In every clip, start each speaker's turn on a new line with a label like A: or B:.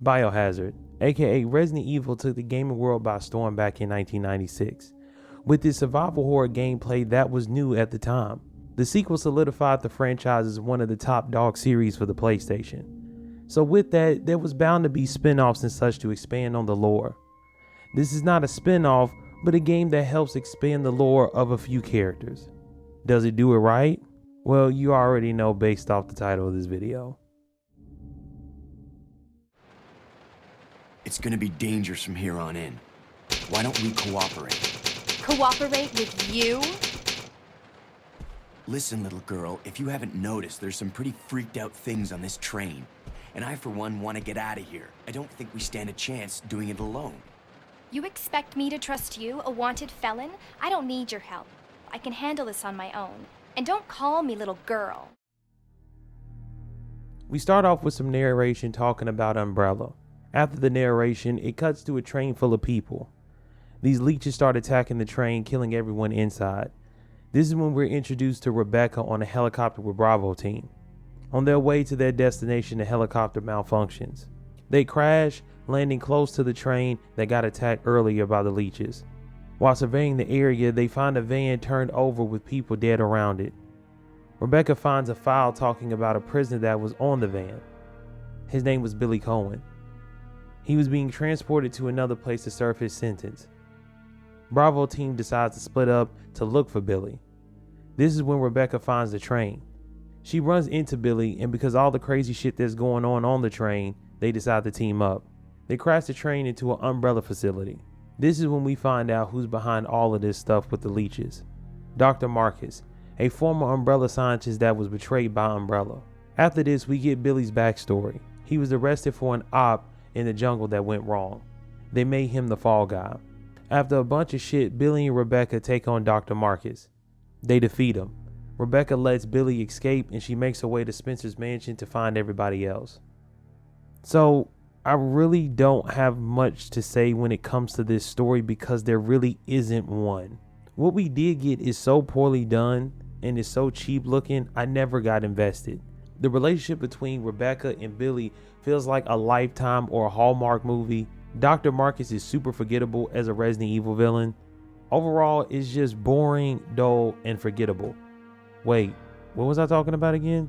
A: Biohazard, aka Resident Evil, took the gaming world by storm back in 1996. With its survival horror gameplay that was new at the time, the sequel solidified the franchise as one of the top dog series for the PlayStation. So with that, there was bound to be spin-offs and such to expand on the lore. This is not a spin-off, but a game that helps expand the lore of a few characters. Does it do it right? Well, you already know based off the title of this video.
B: It's gonna be dangerous from here on in. Why don't we cooperate?
C: Cooperate with you?
B: Listen, little girl, if you haven't noticed, there's some pretty freaked out things on this train. And I, for one, want to get out of here. I don't think we stand a chance doing it alone.
C: You expect me to trust you, a wanted felon? I don't need your help. I can handle this on my own. And don't call me little girl.
A: We start off with some narration talking about Umbrella. After the narration, it cuts to a train full of people. These leeches start attacking the train, killing everyone inside. This is when we're introduced to Rebecca on a helicopter with Bravo team. On their way to their destination, the helicopter malfunctions. They crash, landing close to the train that got attacked earlier by the leeches. While surveying the area, they find a van turned over with people dead around it. Rebecca finds a file talking about a prisoner that was on the van. His name was Billy Cohen. He was being transported to another place to serve his sentence. Bravo team decides to split up to look for Billy. This is when Rebecca finds the train. She runs into Billy, and because all the crazy shit that's going on the train, they decide to team up. They crash the train into an Umbrella facility. This is when we find out who's behind all of this stuff with the leeches. Dr. Marcus, a former Umbrella scientist that was betrayed by Umbrella. After this, we get Billy's backstory. He was arrested for an op in the jungle that went wrong. They made him the fall guy. After a bunch of shit, Billy and Rebecca take on Dr. Marcus. They defeat him. Rebecca lets Billy escape and she makes her way to Spencer's mansion to find everybody else. So, I really don't have much to say when it comes to this story because there really isn't one. What we did get is so poorly done and is so cheap looking, I never got invested. The relationship between Rebecca and Billy feels like a Lifetime or a Hallmark movie. Dr. Marcus is super forgettable as a Resident Evil villain. Overall, it's just boring, dull, and forgettable. Wait, what was I talking about again?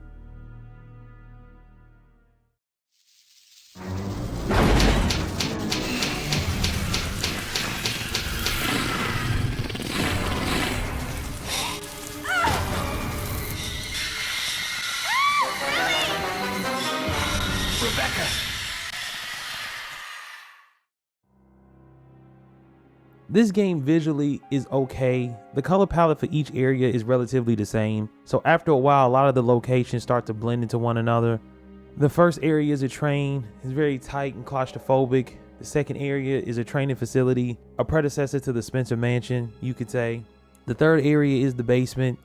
B: Rebecca!
A: This game visually is okay. The color palette for each area is relatively the same, so after a while a lot of the locations start to blend into one another. The first area is a train. It's very tight and claustrophobic. The second area is a training facility, a predecessor to the Spencer Mansion, you could say. The third area is the basement.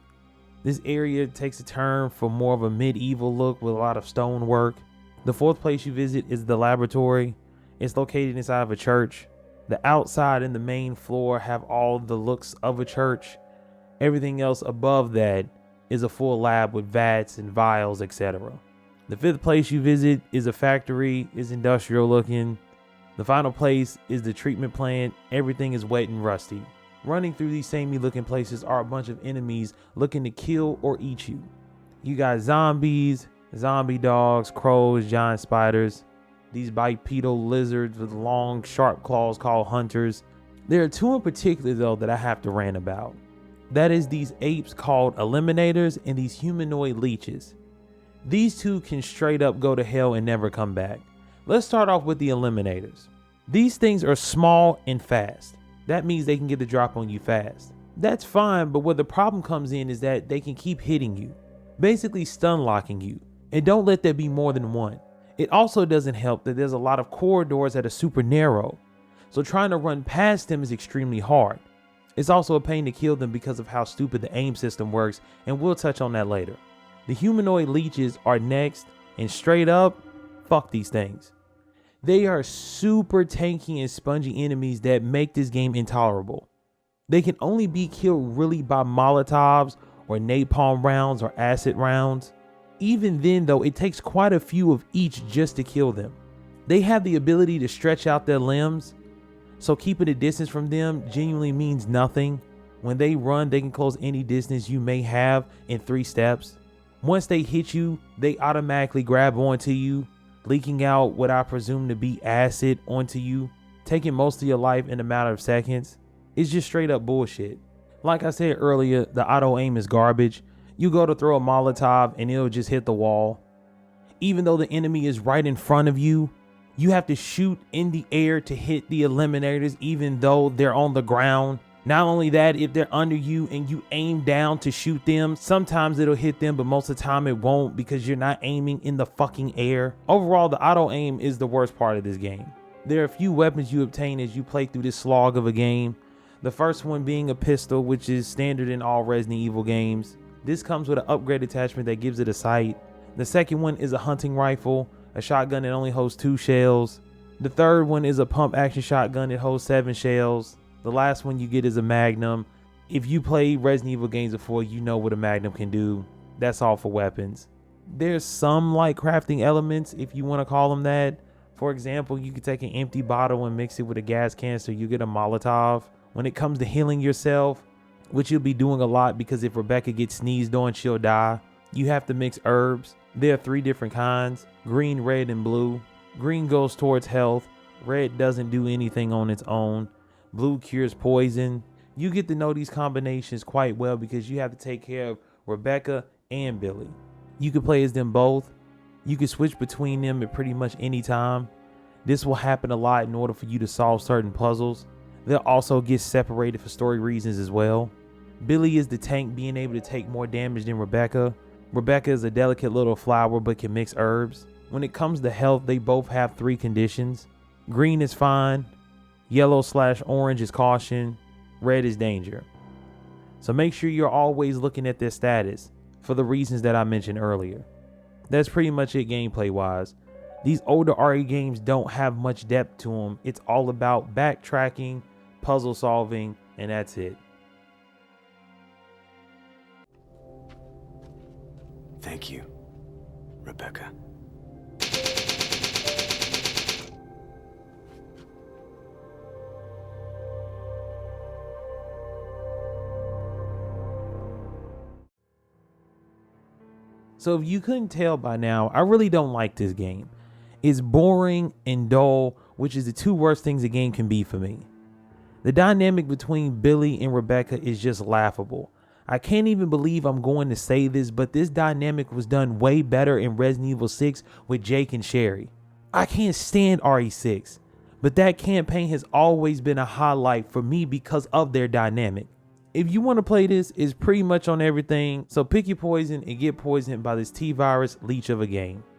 A: This area takes a turn for more of a medieval look with a lot of stonework. The fourth place you visit is the laboratory. It's located inside of a church. The outside and the main floor have all the looks of a church. Everything else above that is a full lab with vats and vials, etc. The fifth place you visit is a factory. It's industrial looking. The final place is the treatment plant. Everything is wet and rusty. Running through these samey looking places are a bunch of enemies looking to kill or eat you. You got zombies, zombie dogs, crows, giant spiders. These bipedal lizards with long, sharp claws called hunters. There are two in particular, though, that I have to rant about. That is these apes called eliminators and these humanoid leeches. These two can straight up go to hell and never come back. Let's start off with the eliminators. These things are small and fast. That means they can get the drop on you fast. That's fine, but where the problem comes in is that they can keep hitting you, basically stun locking you, and don't let there be more than one. It also doesn't help that there's a lot of corridors that are super narrow, so trying to run past them is extremely hard. It's also a pain to kill them because of how stupid the aim system works, and we'll touch on that later. The humanoid leeches are next, and straight up, fuck these things. They are super tanky and spongy enemies that make this game intolerable. They can only be killed really by Molotovs or napalm rounds or acid rounds. Even then though, it takes quite a few of each just to kill them. They have the ability to stretch out their limbs, so keeping a distance from them genuinely means nothing. When they run, they can close any distance you may have in 3 steps. Once they hit you, they automatically grab onto you, leaking out what I presume to be acid onto you, taking most of your life in a matter of seconds. It's just straight up bullshit. Like I said earlier, the auto aim is garbage. You go to throw a Molotov and it'll just hit the wall. Even though the enemy is right in front of you, you have to shoot in the air to hit the eliminators even though they're on the ground. Not only that, if they're under you and you aim down to shoot them, sometimes it'll hit them, but most of the time it won't because you're not aiming in the fucking air. Overall, the auto aim is the worst part of this game. There are a few weapons you obtain as you play through this slog of a game. The first one being a pistol, which is standard in all Resident Evil games. This comes with an upgrade attachment that gives it a sight. The second one is a hunting rifle, a shotgun that only holds 2 shells. The third one is a pump action shotgun that holds 7 shells. The last one you get is a Magnum. If you play Resident Evil games before, you know what a Magnum can do. That's all for weapons. There's some like crafting elements, if you want to call them that. For example, you could take an empty bottle and mix it with a gas canister, you get a Molotov. When it comes to healing yourself, which you'll be doing a lot because if Rebecca gets sneezed on, she'll die, you have to mix herbs. There are 3 different kinds: green, red, and blue. Green goes towards health. Red doesn't do anything on its own. Blue cures poison. You get to know these combinations quite well because you have to take care of Rebecca and Billy. You can play as them both. You can switch between them at pretty much any time. This will happen a lot in order for you to solve certain puzzles. They'll also get separated for story reasons as well. Billy is the tank, being able to take more damage than Rebecca. Rebecca is a delicate little flower but can mix herbs. When it comes to health, they both have 3 conditions. Green is fine. Yellow/orange is caution. Red is danger. So make sure you're always looking at their status for the reasons that I mentioned earlier. That's pretty much it gameplay wise. These older RE games don't have much depth to them. It's all about backtracking, puzzle solving, and that's it.
B: Thank you, Rebecca.
A: So if you couldn't tell by now, I really don't like this game. It's boring and dull, which is the 2 worst things a game can be for me. The dynamic between Billy and Rebecca is just laughable. I can't even believe I'm going to say this, but this dynamic was done way better in Resident Evil 6 with Jake and Sherry. I can't stand RE6, but that campaign has always been a highlight for me because of their dynamic. If you want to play this, it's pretty much on everything, so pick your poison and get poisoned by this T-Virus leech of a game.